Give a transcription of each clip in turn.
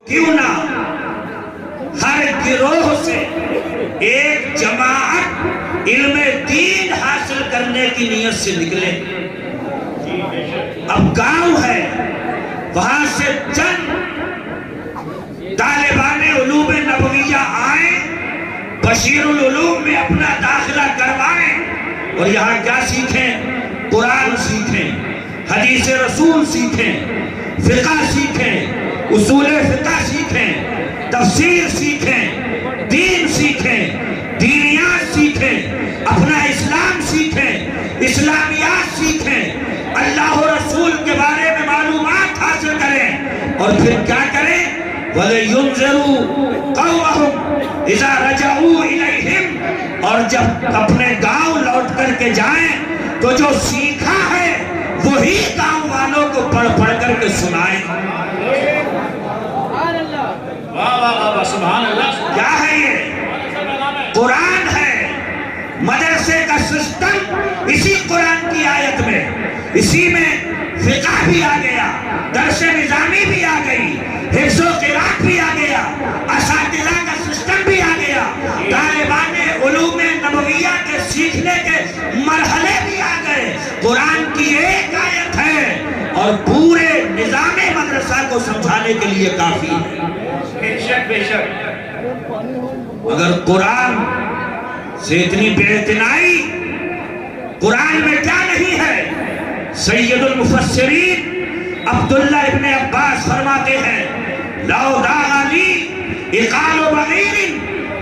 کیوں نہ ہر گروہ سے ایک جماعت علم دین حاصل کرنے کی نیت سے نکلے. اب گاؤں ہے، وہاں سے چند طالبان علوم نبویہ آئیں، بشیر العلوم میں اپنا داخلہ کروائیں اور یہاں کیا سیکھیں؟ قرآن سیکھیں، حدیث رسول سیکھیں، فقہ سیکھیں، اصول فقہ سیکھیں، تفسیر سیکھیں، دین سیکھیں، دینیات سیکھیں، اپنا اسلام سیکھیں، اسلامیات سیکھیں، اللہ و رسول کے بارے میں معلومات حاصل کریں اور پھر کیا کریں؟ وَلَيُنْذِرُوا قَوْمَهُمْ اِذَا رَجَعُوا إِلَيْهِمْ، اور جب اپنے گاؤں لوٹ کر کے جائیں تو جو سیکھا ہے وہی گاؤں والوں کو پڑھ پڑھ کر کے سنائیں. سبحان اللہ. کیا ہے یہ؟ قرآن ہے. مدرسے کا سسٹم اسی قرآن کی آیت میں، اسی میں فقہ بھی آ گیا، درس نظامی بھی آ گئی، حفظ و قراءت بھی آ گیا، اساتذہ کا سسٹم بھی آ گیا، طالبان علوم نبویہ کے سیکھنے کے مرحلے بھی آ گئے. قرآن کی ایک آیت ہے اور پورے نظام مدرسہ کو سمجھانے کے لیے کافی ہے. بے شک بے شک. مگر قرآن سے اتنی بے اعتنائی، قرآن میں کیا نہیں ہے؟ سید المفسرین عبداللہ ابن عباس فرماتے ہیں لَوْ دَاغَ لِي اِقَالُ بَغِيرٍ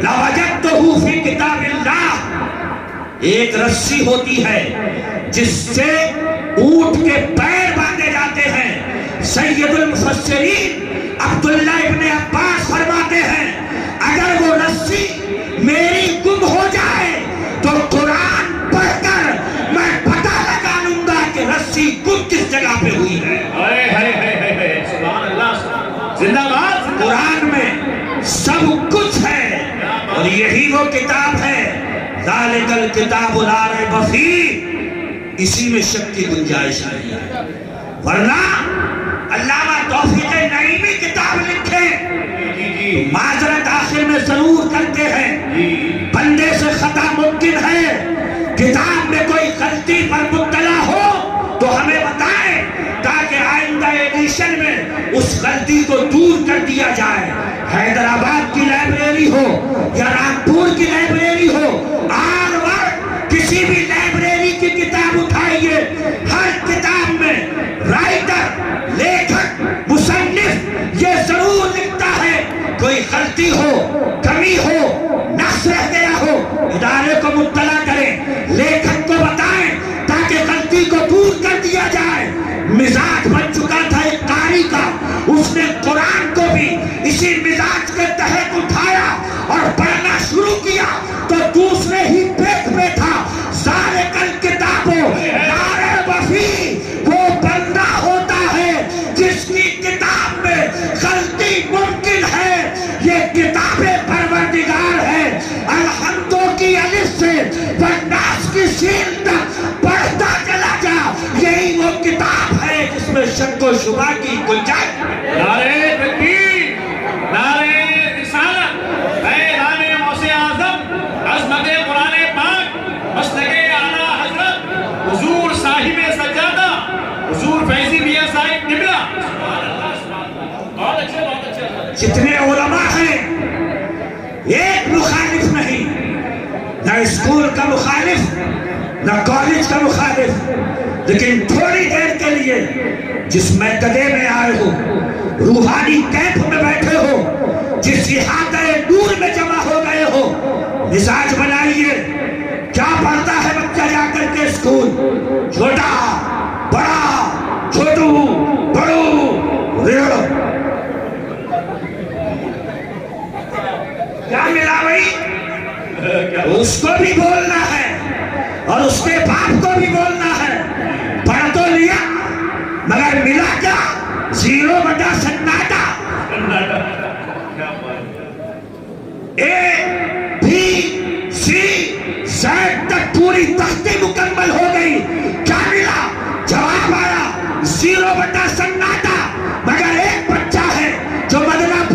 لَوَجَدْتُهُ فِي كِتَابِ اللَّهِ. ایک رسی ہوتی ہے جس سے اونٹ کے پیر باندھے جاتے ہیں. سید المفسرین عبداللہ ابن عباس فرماتے ہیں اگر وہ رسی میری گم ہو جائے تو قرآن پڑھ کر میں پتہ لگا لوں گا کہ رسی گم کس جگہ پہ ہوئی ہے. سبحان اللہ. زندہ باد. قرآن میں سب کچھ ہے اور یہی وہ کتاب ہے ذالک الکتاب لا ریب فیہ. اسی میں شک کی گنجائش نہیں ہے. ورنہ علامہ توفیق نعیمی کتاب لکھیں تو معذرت آخر میں ضرور کرتے ہیں، بندے سے خطا ممکن ہے، کتاب میں کوئی غلطی پر مبتلا ہو تو ہمیں بتائیں تاکہ آئندہ ایڈیشن میں اس غلطی کو دور کر دیا جائے. حیدرآباد کی لائبریری ہو یا رامپور کی لائبریری ہو، آر وقت کسی بھی لائبریری کی کتاب اٹھائیے، ہر کتاب میں رائٹر، لیکھک، مصنف یہ ضرور لکھتا ہے کوئی غلطی ہو، کمی ہو، نقص رہ گیا ہو، ادارے کو مطلع کریں، لیکھک کو بتائیں تاکہ غلطی کو دور کر دیا جائے. مزاج بن چکا تھا ایک قاری کا، اس نے قرآن کو بھی اسی مزاج کے تحت اٹھایا اور پڑھنا شروع کیا تو دوسرے ہی پیٹ میں تھا ذالک الکتاب لا ریب فیہ. وہ بندہ ہوتا ہے جس کی کتاب میں غلطی ممکن ہے. یہ کتاب پروردگار ہے. الحمدو کی الف سے والناس کی سین تک پڑھتا چلا جا. یہی وہ کتاب ہے جس میں شک و شبہ کی گنجائش. نعرہ تکبیر، نعرہ رسالت، اعلان غوث اعظم، عظمت قرآن پاک، مسلک اعلیٰ حضرت حضور صاحب سجادہ حضور فیضی میاں صاحب قبلہ. بہت اچھے بہت اچھے. جتنے علماء ہیں ایک مخالف نہیں، نہ اسکول کا مخالف نہ کالج کا مخالف، لیکن تھوڑی دیر کے لیے جس میکدے میں آئے ہو، روحانی کیمپ میں بیٹھے ہو، جس احاطہ نور میں جمع ہو گئے ہو، مزاج بنائیے. کیا پڑھتا ہے بچہ جا کر کے اسکول؟ چھوٹا، بڑا، چھوٹو، بڑو، ریڑ. کیا ملا بھائی؟ اس کو بھی بولنا ہے اور اس کے باپ کو بھی بولنا ہے. پڑھ تو لیا مگر ملا کیا؟ 0/سناٹا. اے بی سی زیڈ تک پوری تختی مکمل ہو گئی. کیا ملا؟ جواب آیا 0/سناٹا. مگر ایک بچہ ہے جو مدنہ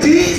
30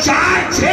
4-6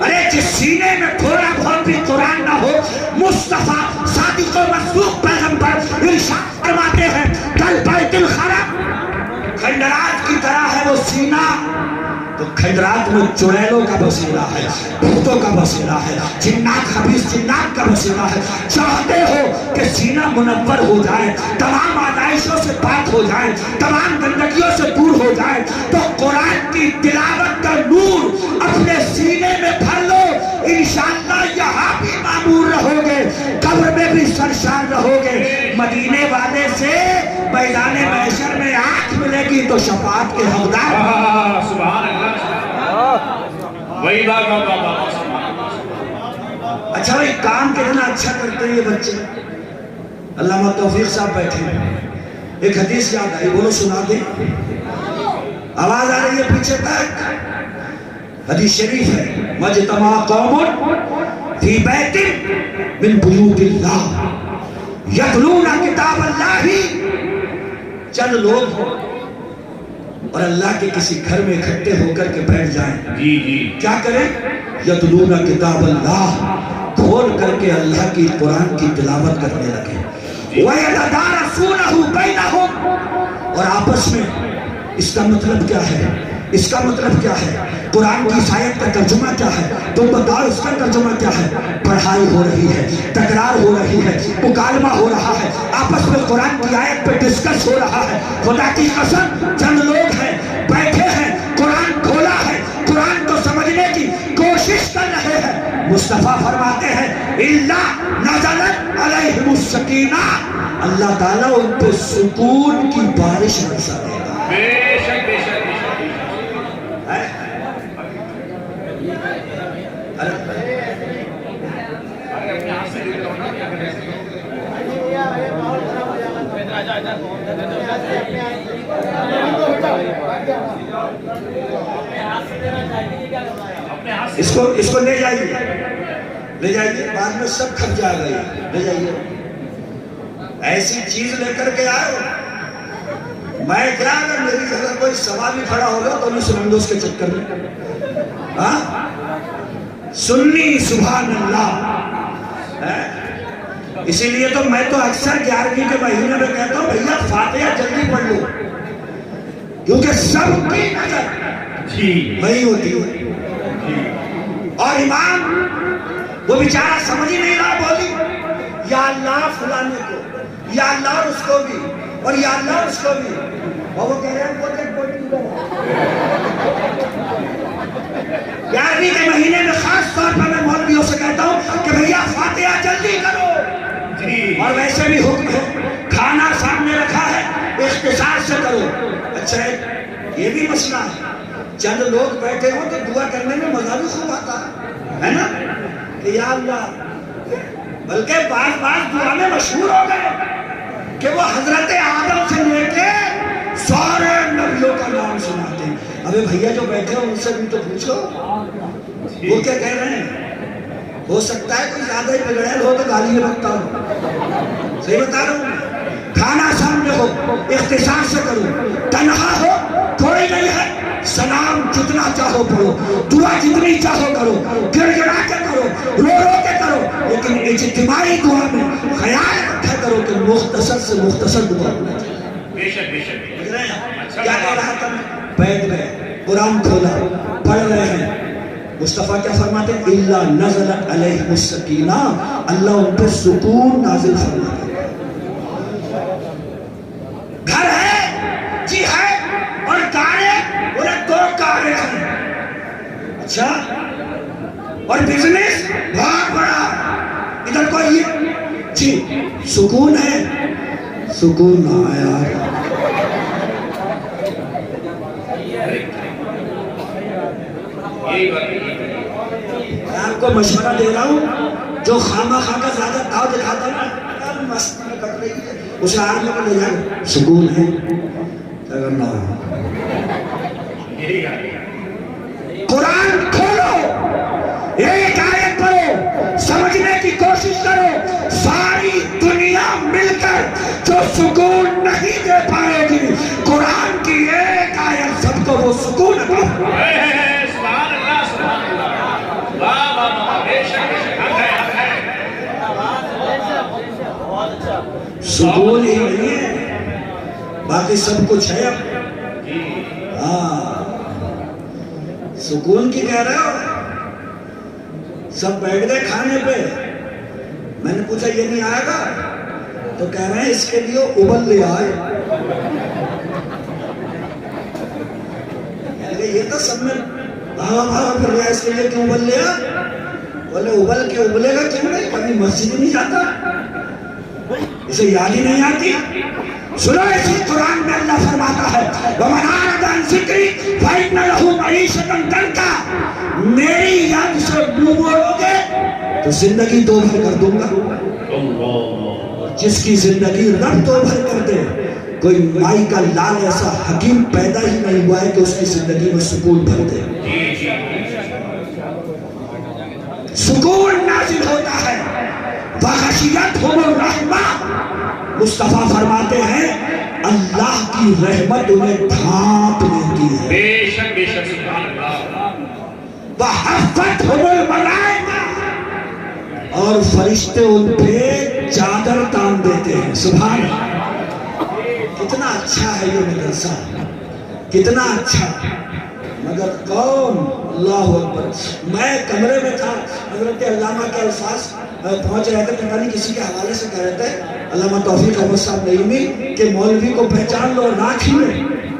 ارے جس سینے میں تھوڑا بہت بھی قرآن نہ ہو، مصطفیٰ صادق و مصدوق پیغمبر ارشاد فرماتے ہیں کل بیت الخراب کھنڈرات کی طرح ہے وہ سینہ. تو کھنڈرات میں چڑیلوں کا بسیرا ہے، بھوتوں کا بسیرا ہے، جنات خبیث جنات کا بسیرا ہے. چاہتے ہو کہ سینہ منور ہو جائے، تمام آزائشوں سے پاک ہو جائے، تمام گندگیوں سے دور ہو جائے، تو قرآن کی تلاوت کا نور اپنے سینے میں بھر لو. انشاءاللہ یہاں بھی معمور رہو گے، قبر میں بھی سرشار رہو گے. مدینے والے سے میدان محشر میں آنکھ ملے گی تو شفاعت کے حقدار. سبحان اللہ. وہی بات. اچھا بھائی کام کتنا اچھا کرتے ہیں یہ بچے. علامہ توفیق صاحب بیٹھے ہیں، ایک حدیث یاد آئی، بولو سنا دیں. آواز آ رہی ہے پیچھے تک؟ حدیث شریف ہے مجتمع قوم فی بیت من بیوت اللہ یتلون کتاب اللہ. چند لوگ اور اللہ کے کسی گھر میں اکٹھے ہو کر کے بیٹھ جائیں، کیا کریں؟ یتلون کتاب اللہ، کھول کر کے اللہ کی قرآن کی تلاوت کرنے لگے. وَيَتَدَارَسُونَهُ بَيْنَهُمْ، اور آپس میں. اس کا مطلب کیا ہے؟ اس کا مطلب کیا ہے؟ قرآن کی آیت کا ترجمہ کیا ہے؟ تم بتاؤ اس کا ترجمہ کیا ہے؟ پڑھائی ہو رہی ہے، تکرار ہو رہی ہے، مکالمہ ہو رہا ہے، آپس میں قرآن کی آیت پہ ڈسکس ہو رہا ہے. خدا کی قسم چند لوگ ہیں بیٹھے ہیں، قرآن کھولا ہے، قرآن کو سمجھنے کی کوشش کر رہے ہیں. مصطفیٰ فرماتے ہیں اللہ نزلت علیہم السکینہ، اللہ تعالیٰ ان پہ سکون کی بارش برسا دے گا. بے شک بے شک. اس کو لے جائیے، بعد میں سب کھپ جائے گا. لے جائیے، ایسی چیز لے کر کے آئے ہو. میں کیا اگر میری جگہ کوئی سوال بھی کھڑا ہوگا تو نہیں سنیں گے اس کے چکر میں. سنی سبحان اللہ. اسی لیے تو میں تو اکثر 11ویں کے مہینے میں کہتا ہوں بھیا فاتحہ جلدی پڑھ لو، کیونکہ سب کی نظر وہی ہوتی ہے. اور امام وہ بیچارہ سمجھ ہی نہیں رہا، بولی یا اللہ فلانے کو، یا اللہ اس کو بھی، اور یا اللہ اس کو بھی. اور وہ کہہ رہے ہیں 11ویں کے مہینے میں خاص طور پر میں مولویوں سے کہتا ہوں کہ بھیا فاتحہ جلدی کرو. اور ویسے بھی حکم ہے، کھانا سامنے رکھا ہے اختصار سے کرو. اچھا یہ بھی مسئلہ ہے، چند لوگ بیٹھے ہوں تو دعا کرنے میں مزہ بھی خوب آتا ہے نا، کہ یا اللہ. بلکہ بعض دعا میں مشہور ہو گئے کہ وہ حضرت آدم سے لے کے سارے نبیوں کا نام سناتے ہیں. ابے بھیا جو بیٹھے ہو ان سے بھی تو پوچھو وہ کیا کہہ رہے ہیں. ہو سکتا ہے کوئی زیادہ ہی بگڑیل ہو تو گالی بکتا ہو. صحیح بتا رہا ہوں. کھانا سامنے ہو اختصار سے کرو، تنہا ہو کوئی نہیں ہے، سلام جتنا چاہو پڑھو، دعا جتنی چاہو کرو، گڑ گڑا کے کرو، رو رو کے کرو، لیکن اجتماعی دعا میں خیال رکھا کرو کہ مختصر سے مختصر دعا ہونا چاہیے. بے شک بے شک. کیا کہہ رہا تھا میں؟ بیٹھ گئے، قرآن کھولا، پڑھ رہے ہیں. مصطفیٰ کیا فرماتے ہیں؟ اللہ نزل علیہم السکینہ، اللہ ان پر سکون نازل فرماتے ہیں. گھر ہے جی ہے، اور کارے انہیں 2 کارے ہیں. اچھا، اور بزنس بہت بڑا. ادھر کوئی جی سکون ہے، سکون نہ آیا. میں آپ کو مشورہ دے رہا ہوں، جو خامہ خواہ زیادہ تاؤ دکھاتا ہے مست میں کٹ رہی ہے، اسے آرمی کو لے جائے. سکون ہے کیا کرنا ہے؟ قرآن کھولو، ایک آیت پڑھو، سمجھنے کی کوشش کرو. ساری دنیا مل کر جو سکون نہیں دے پائے گی، قرآن کی ایک آیت سب کو وہ سکون عطا فرمائے. سبحان اللہ سبحان اللہ. سکون ہی نہیں ہے، باقی سب کچھ ہے اب. ہاں سکون کی کہہ رہے ہو؟ سب بیٹھ گئے کھانے پہ. میں نے پوچھا یہ نہیں آئے گا؟ تو کہہ رہے ہیں اس کے لیے ابل لے آئے. یہ تو سب میں پھر رہا اس کے لیے کیوں ابل لیا؟ بولے ابل کے ابلے گا کیوں نہیں؟ کبھی مسجد نہیں جاتا، اسے یاد ہی نہیں آتی. سنو اسی قرآن میں اللہ فرماتا ہے وَمَنْ أَعْرَضَ عَنْ ذِكْرِي فَإِنَّ لَهُ مَعِيشَةً ضَنْكًا. میری یاد سے منہ موڑو گے تو زندگی دو بھر کر دوں گا. جس کی زندگی رب دو بھر کر دے، کوئی مائی کا لال ایسا حکیم پیدا ہی نہیں ہوا ہے کہ اس کی زندگی میں سکون بھر دے. سکون نازل ہوتا ہے. وَغَشِيَتْهُمُ الرَّحْمَةُ. مصطفیٰ فرماتے ہیں اللہ کی رحمت انہیں ڈھانپ لیتی ہے. بے شک بے شک سبحان اللہ. وَحَفَّتْهُمُ الْمَلَائِكَةُ. اور فرشتے ان پہ چادر تان دیتے ہیں. سبحان اللہ. کتنا اچھا ہے یہ مدرسہ، کتنا اچھا. مگر کون؟ اللہ اکبر. میں کمرے میں تھا، حضرت علامہ کے الفاظ پہنچ رہے تھے، پتہ نہیں کسی کے حوالے سے کہہ رہے تھے علامہ توفیق احمد صاحب نعیمی کہ مولوی کو پہچان لو، رات ہی میں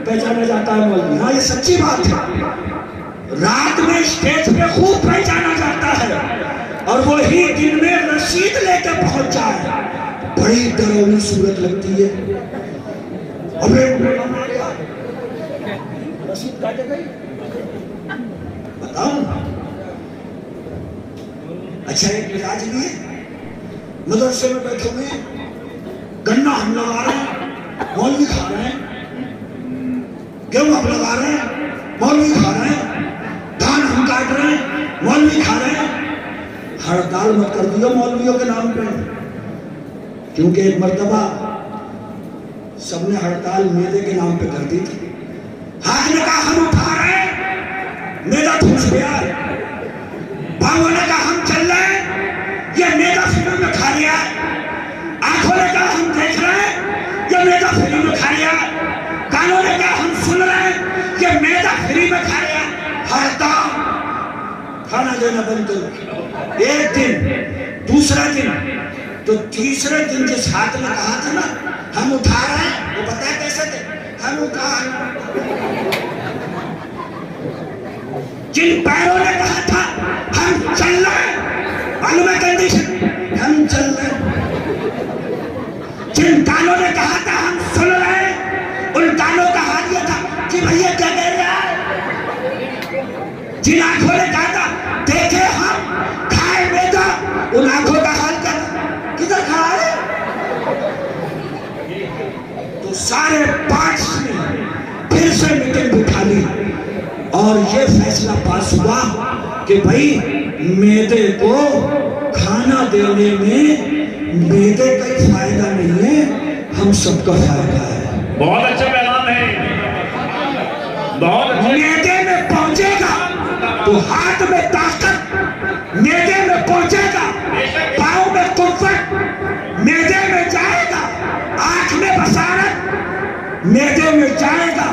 پہچانا جاتا ہے مولوی. ہاں یہ سچی بات ہے، رات میں اسٹیج پہ خوب پہچانا جاتا ہے، اور وہی دن میں رسید لے کے پہنچ جائے. بڑی ڈراؤنی صورت لگتی ہے. رسید کاٹے گئی بتاؤں. اچھا ایک مزاج بھی ہے، مدرسے میں بیٹھے ہوئے گنا ہم لگا رہے ہیں، مولوی کھا رہے ہیں. گیہوں ہم لگا رہے ہیں، مولوی کھا رہے ہیں. دھان ہم کاٹ رہے ہیں، مولوی کھا رہے ہیں. ہڑتال مت کر دیو مولویوں کے نام پہ، کیونکہ ایک مرتبہ سب نے ہڑتال میدے کے نام پہ کر دی تھی. ہاتھ نے کہا ہم اٹھا رہے ہیں، میدا ٹھوس گیا. بھاؤں نے کہا ہم چل رہے ہیں، یہ میدا فری میں کھا لیا. آنکھوں نے کہا ہم دیکھ رہے ہیں، یہ میدا فری میں کھا لیا. کانوں نے کہا ہم سن رہے ہیں، یہ میدا فری میں کھا لیا. ہڑتال، کھانا دینا بند کرو. ایک دن، دوسرا دن، تو تیسرے دن جس ہاتھ نے کہا تھا نا ہم اٹھا رہے ہیں، وہ پتہ ہے کیسے تھے؟ ہم اٹھا جن پیروں نے کہا تھا ہم چل رہے ہیں، معلوم ہے کنڈیشن، ہم چل رہے ہیں. جن کانوں نے کہا تھا ہم سن رہے ہیں، ان کانوں کا حال یہ تھا کہ بھیا کیا کہہ رہا ہے. جن آنکھوں نے کہا تھا دیکھے ہم کھائے میدا، ان آنکھوں کا حال کیا تھا؟ کدھر کھا رہے؟ تو سارے پارٹس نے پھر سے میٹنگ بٹھا لی اور یہ فیصلہ پاس ہوا کہ بھائی میدے کو کھانا دینے میں میدے کا فائدہ نہیں ہے، ہم سب کا فائدہ ہے. بہت اچھا پیغام ہے، بہت اچھا. میدے میں پہنچے گا تو ہاتھ میں طاقت، میدے میں پہنچے گا پاؤں میں قوت، میدے میں جائے گا آنکھ میں بصارت، میدے میں جائے گا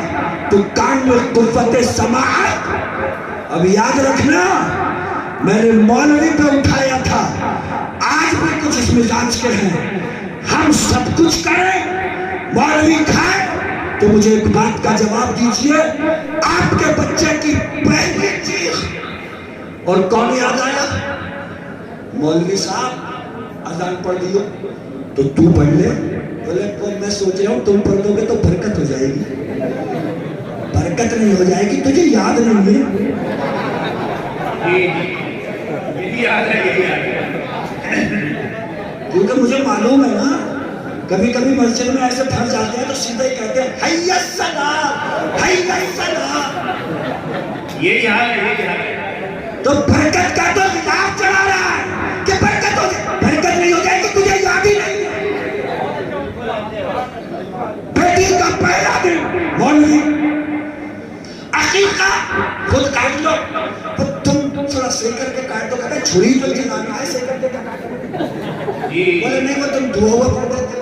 تو کان میں قوت سماعت. اب یاد رکھنا میں نے مولوی پہ اٹھایا تھا، آج بھی کچھ اس مزاج کے ہیں. ہم سب کچھ کریں، مولوی کھائے. تو مجھے ایک بات کا جواب دیجئے، آپ کے بچے کی پہلی چیخ اور کون یاد آیا؟ مولوی صاحب اذان پڑھ دیو تو تو پڑھ لے. بولے میں سوچ رہا ہوں تم پڑھ دو گے تو برکت ہو جائے گی. برکت نہیں ہو جائے گی، تجھے یاد نہیں ہے. کیونکہ مجھے معلوم ہے نا، کبھی کبھی مسجد میں ایسے پھنس جاتے ہیں تو سیدھے ہی کہتے ہیں حی الصلاۃ، حی الصلاۃ. یہی حال ہے، یہی حال ہے. تو برکت کا تو خلاف چلا رہا ہے کہ برکت ہو جائے. برکت نہیں ہو جائے گی، تجھے یاد ہی نہیں ہے. بیٹی کا پہلا دن مولوی عقیقہ خود کاٹ لو. تم تھوڑا صحیح کر کے کاٹ دو. کہتے ہیں چھری تو چلانا ہے، صحیح کر کے کاٹ دو. بولے نہیں وہ تم دعا ہوا پڑھ دیتے.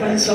500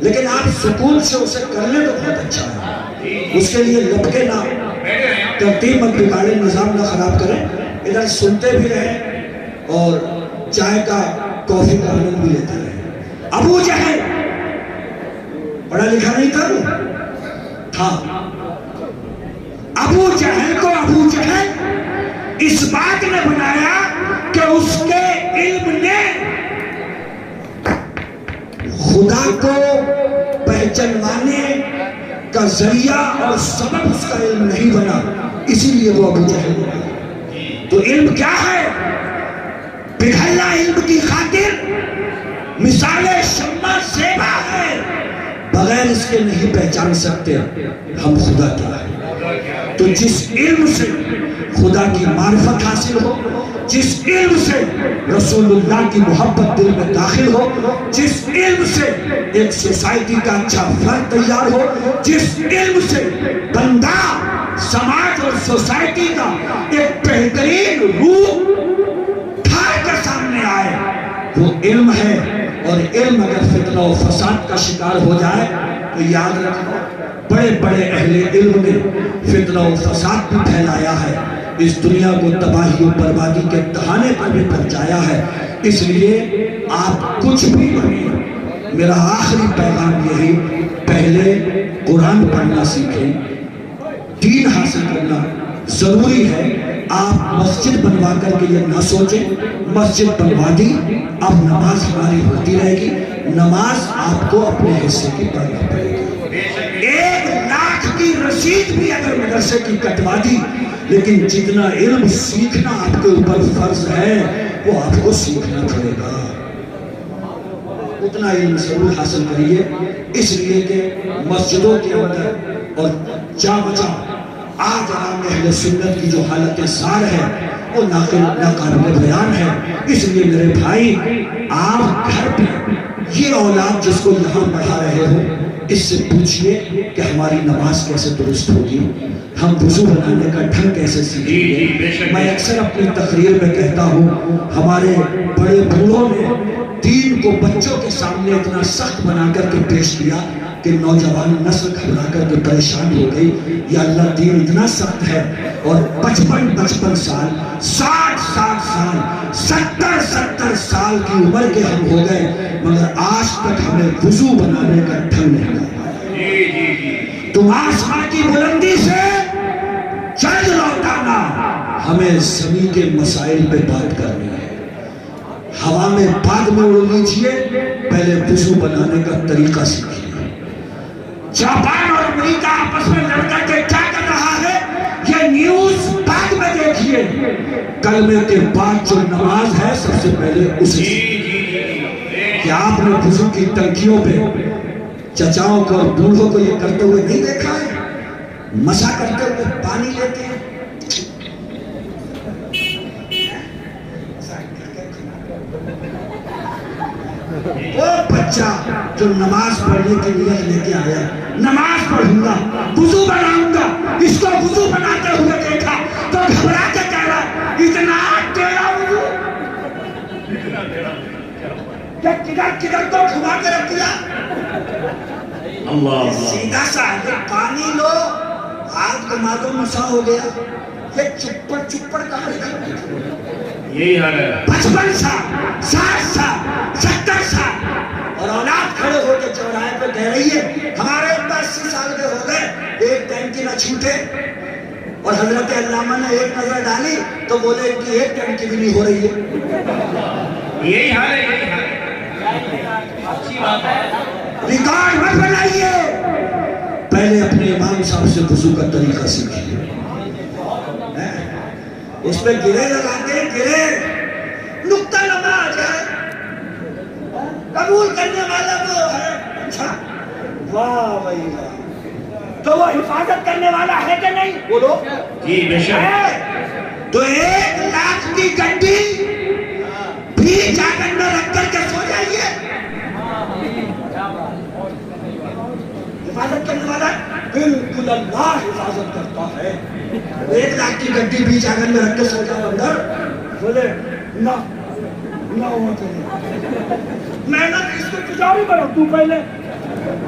لیکن آپ سکون سے اسے کر لیں تو بہت اچھا ہے. اس کے لیے لپکے نہ، ترتیب مت بگاڑیں، نظام نہ خراب کریں، ادھر سنتے بھی رہیں اور چائے کا کافی کا آنند بھی لیتے رہیں. ابو جہل پڑھا لکھا نہیں تھا. ابو جہل کو ابو جہل اس بات نے بنایا کہ اس کے علم نے خدا کو پہچانوانے کا ذریعہ اور سبب اس کا علم نہیں بنا، اسی لیے وہ ابو جہل بنا. تو علم کیا ہے؟ پگھلنا علم کی خاطر مثال شمع زیبا ہے، بغیر اس کے نہیں پہچان سکتے ہم خدا کیا ہے. تو جس علم سے خدا کی معرفت حاصل ہو، جس علم سے رسول اللہ کی محبت دل میں داخل ہو، جس علم سے ایک سوسائٹی کا اچھا فرد تیار ہو، جس علم سے بندہ سماج اور سوسائٹی کا ایک بہترین روح ڈھال کر سامنے آئے، وہ علم ہے. اور علم اگر فتنہ و فساد کا شکار ہو جائے تو یاد رکھنا، بڑے بڑے اہل علم نے فتنہ و فساد بھی پھیلایا ہے، اس دنیا کو تباہی و بربادی کے دہانے پر بھی پہنچایا ہے. اس لیے آپ کچھ بھی بنیں، میرا آخری پیغام یہی، پہلے قرآن پڑھنا سیکھیں، دین حاصل کرنا ضروری ہے. آپ مسجد بنوا کر کے یہ نہ سوچیں مسجد بنوا دی اب نماز ہماری ہوتی رہے گی. نماز آپ کو اپنے حصے کی پڑھنا پڑے گی. 1,00,000 کی رسید بھی اگر مدرسے کی کٹوا دی، لیکن جتنا علم سیکھنا آپ کے اوپر فرض ہے وہ آپ کو سیکھنا پڑے گا. اتنا علم ضرور حاصل کریے، اس لیے کہ مسجدوں کے اندر اور جا بجا آج عام اہل سنت کی جو حالت زار ہے وہ ناقابل بیان ہے. اس لیے میرے بھائی، آپ گھر پہ یہ اولاد جس کو یہاں پڑھا رہے ہو، اس سے پوچھئے کہ ہماری نماز کیسے درست ہوگی، ہم وضو بنانے کا ڈھنگ کیسے سیکھیں گے. میں اکثر اپنی تقریر میں کہتا ہوں، ہمارے بڑے بوڑھوں نے دین کو بچوں کے سامنے اتنا سخت بنا کر کے پیش کیا کہ نوجوان نسل گھبرا کر کے پریشان ہو گئی. یا اللہ، دین اتنا سخت ہے اور 55 سال، 60 سال، 70 سال کی عمر کے ہم ہو گئے، مگر آج تک ہمیں وضو بنانے کا ڈھنگ نہیں آیا. تم آسمان کی بلندی سے چند لوٹانا، ہمیں زمین کے مسائل پہ بات کرنی ہے. ہوا میں بعد میں اڑ لیجئے، پہلے وضو بنانے کا طریقہ سیکھیے. جاپان اور امریکہ آپس میں لڑ کر کے کیا کر رہا ہے، یہ نیوز بعد میں دیکھیے. کلمے کے بعد جو نماز ہے سب سے پہلے اسے کہ آپ نے وضو کی ٹنکیوں پہ چچاؤں کو اور بوڑھوں کو یہ کرتے ہوئے نہیں دیکھا ہے، مسا کرتے ہوئے پانی لیتے ہیں. وہ بچہ جو نماز پڑھنے کی نیت لے کے آیا، نماز پڑھوں گا، وضو بناؤں گا، اس کو وضو بناتے ہوئے دیکھا تو گھبرا کے کہہ رہا، اتنا ٹیڑھا وضو، کدھر تو گھما کے رکھ دیا. سیدھا سا پانی لو، ہاتھ کو مارو، مسا ہو گیا. یہ چپڑ کہاں رکھا؟ یہی حال ہے. 55 سال، 60 سال، 70 سال، اور اولاد کھڑے ہو کے چوراہے پہ کہہ رہی ہے ہمارے 80 سال کے ہو گئے، ایک ٹینکی نہ چھوٹے. اور حضرت علامہ نے ایک نظر ڈالی تو بولے ان کی ایک ٹینکی بھی نہیں ہو رہی ہے. یہی حال ہے، یہی حال ہے. ریکارڈ مت بنائیے، پہلے اپنے امام صاحب سے وضو کا طریقہ سیکھیے. اس پہ گرے لگاتے، گرے نقطہ لگا آ جائے، قبول کرنے والا وہ ہے. اچھا، واہ بھائی واہ، تو وہ حفاظت کرنے والا ہے کہ نہیں؟ بولو جی بے شک. تو 1,00,000 کی گڈی بھی چادر میں رکھ کر کے سو جائیے. حفاظت کرنے والا بالکل اللہ حفاظت کرتا ہے. 1,00,000 کی گڈی بھی چادر میں رکھ کے سو جاؤ اندر، بولے نہ ہوا کرے. میں نے اس کو تجاری بڑھا، تو پہلے